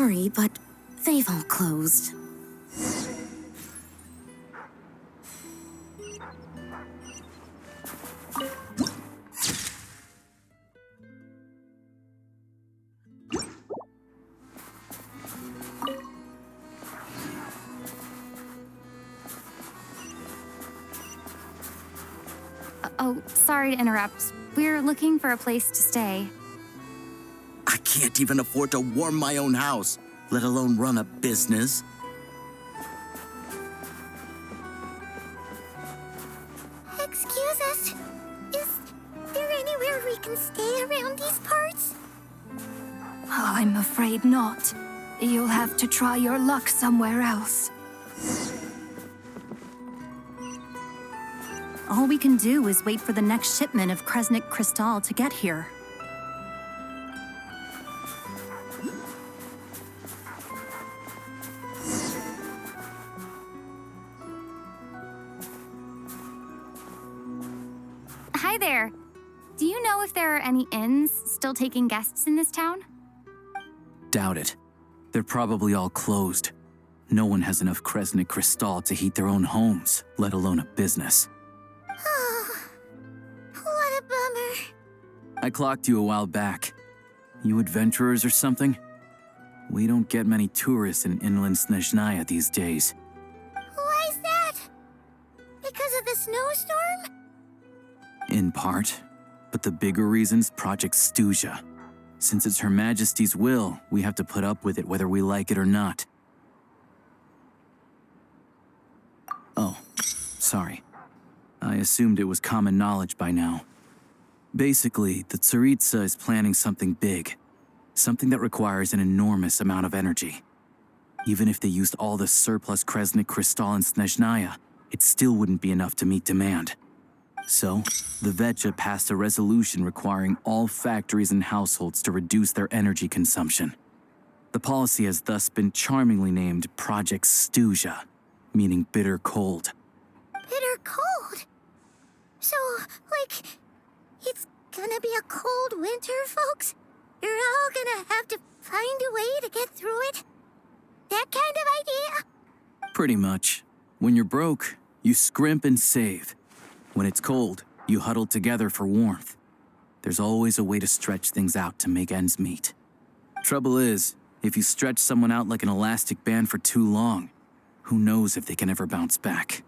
sorry, but they've all closed. Oh, sorry to interrupt. We're looking for a place to stay. I can't even afford to warm my own house, let alone run a business. Excuse us. Is there anywhere we can stay around these parts? I'm afraid not. You'll have to try your luck somewhere else. All we can do is wait for the next shipment of Kresnik Crystal to get here. Hi there. Do you know if there are any inns still taking guests in this town? Doubt it. They're probably all closed. No one has enough Kresnik Crystal to heat their own homes, let alone a business. Oh, what a bummer. I clocked you a while back. You adventurers or something? We don't get many tourists in inland Snezhnaya these days. Why is that? Because of the snowstorm? In part. But the bigger reason's Project Stuzha. Since it's Her Majesty's will, we have to put up with it whether we like it or not. Oh, sorry. I assumed it was common knowledge by now. Basically, the Tsaritsa is planning something big. Something that requires an enormous amount of energy. Even if they used all the surplus Kresnik Crystal in Snezhnaya, it still wouldn't be enough to meet demand. So, the Vecha passed a resolution requiring all factories and households to reduce their energy consumption. The policy has thus been charmingly named Project Stuzha, meaning bitter cold. Bitter cold? So, like, it's gonna be a cold winter, folks? You're all gonna have to find a way to get through it? That kind of idea? Pretty much. When you're broke, you scrimp and save. When it's cold, you huddle together for warmth. There's always a way to stretch things out to make ends meet. Trouble is, if you stretch someone out like an elastic band for too long, who knows if they can ever bounce back.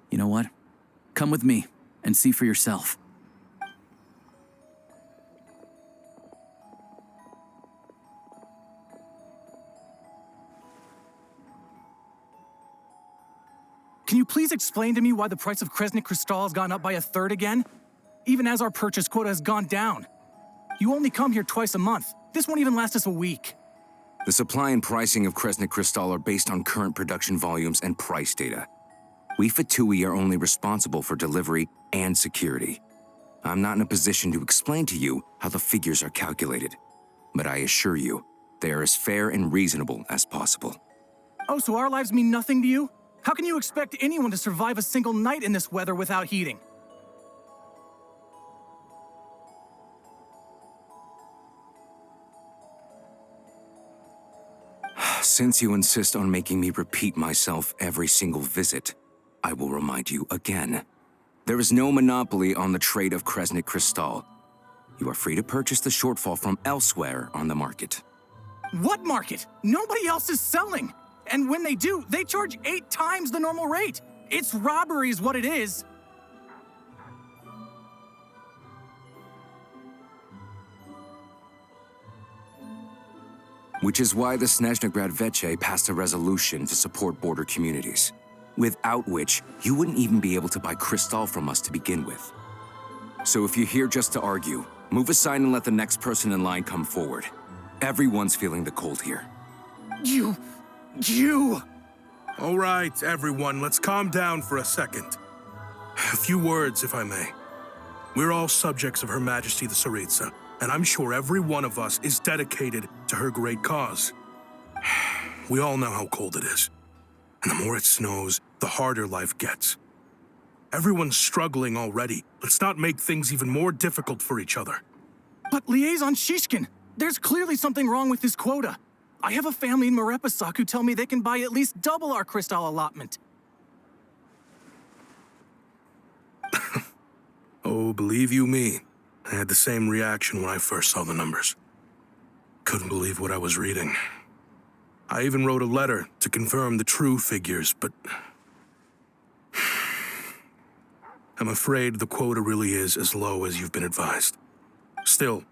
You know what? Come with me and see for yourself. Can you please explain to me why the price of Kresnik Crystal has gone up by 1/3 again? Even as our purchase quota has gone down. You only come here twice a month. This won't even last us a week. The supply and pricing of Kresnik Crystal are based on current production volumes and price data. We Fatui are only responsible for delivery and security. I'm not in a position to explain to you how the figures are calculated, but I assure you, they are as fair and reasonable as possible. Oh, so our lives mean nothing to you? How can you expect anyone to survive a single night in this weather without heating? Since you insist on making me repeat myself every single visit, I will remind you again. There is no monopoly on the trade of Kresnik Crystal. You are free to purchase the shortfall from elsewhere on the market. What market? Nobody else is selling. And when they do, they charge 8 times the normal rate. It's robbery is what it is. Which is why the Snezhnegrad Veche passed a resolution to support border communities, without which you wouldn't even be able to buy crystal from us to begin with. So if you're here just to argue, move aside and let the next person in line come forward. Everyone's feeling the cold here. You... All right, everyone, let's calm down for a second. A few words, if I may. We're all subjects of Her Majesty the Tsaritsa, and I'm sure every one of us is dedicated to her great cause. We all know how cold it is. And the more it snows, the harder life gets. Everyone's struggling already. Let's not make things even more difficult for each other. But Liaison Shishkin, There's clearly something wrong with this quota. I have a family in Marepasak who tell me they can buy at least double our crystal allotment. Oh, believe you me, I had the same reaction when I first saw the numbers. Couldn't believe what I was reading. I even wrote a letter to confirm the true figures, but I'm afraid the quota really is as low as you've been advised. Still,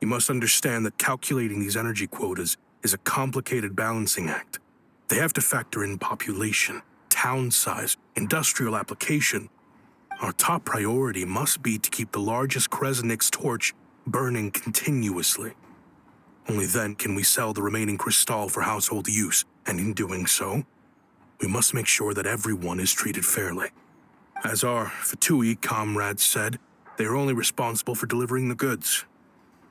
you must understand that calculating these energy quotas is a complicated balancing act. They have to factor in population, town size, industrial application. Our top priority must be to keep the largest Kresnik's torch burning continuously. Only then can we sell the remaining crystal for household use, and in doing so, we must make sure that everyone is treated fairly. As our Fatui comrades said, they are only responsible for delivering the goods.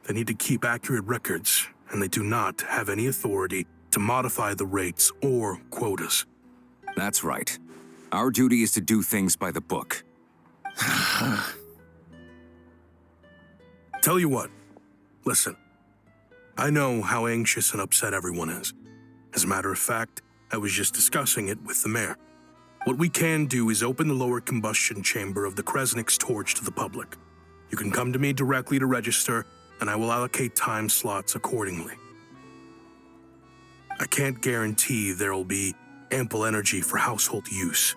They need to keep accurate records, and they do not have any authority to modify the rates or quotas. That's right. Our duty is to do things by the book. Tell you what, listen. I know how anxious and upset everyone is. As a matter of fact, I was just discussing it with the mayor. What we can do is open the lower combustion chamber of the Kresnik's torch to the public. You can come to me directly to register, and I will allocate time slots accordingly. I can't guarantee there'll be ample energy for household use.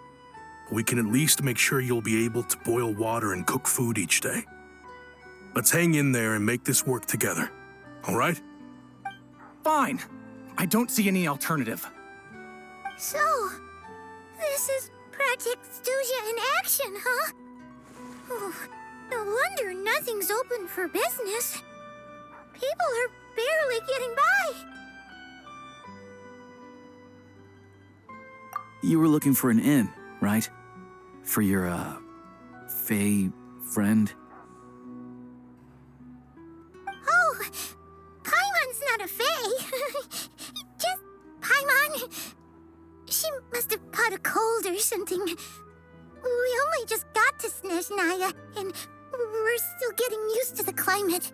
We can at least make sure you'll be able to boil water and cook food each day. Let's hang in there and make this work together, all right? Fine. I don't see any alternative. So, this is Project Studia in action, huh? Oh, no wonder nothing's open for business. People are barely getting by. You were looking for an inn, right? For your, Fae friend? Oh, Paimon's not a fae. Just Paimon. She must have caught a cold or something. We only just got to Snezhnaya, and we're still getting used to the climate.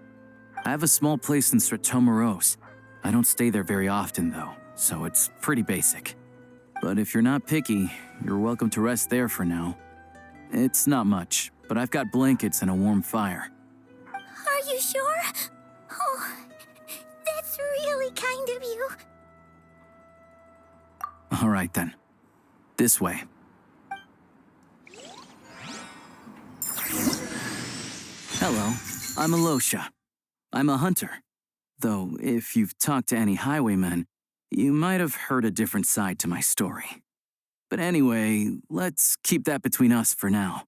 I have a small place in Stratomaros. I don't stay there very often, though, so it's pretty basic. But if you're not picky, you're welcome to rest there for now. It's not much, but I've got blankets and a warm fire. Are you sure? Oh, that's really kind of you. All right, then. This way. Hello, I'm Alyosha. I'm a hunter. Though, if you've talked to any highwaymen, you might have heard a different side to my story. But anyway, let's keep that between us for now.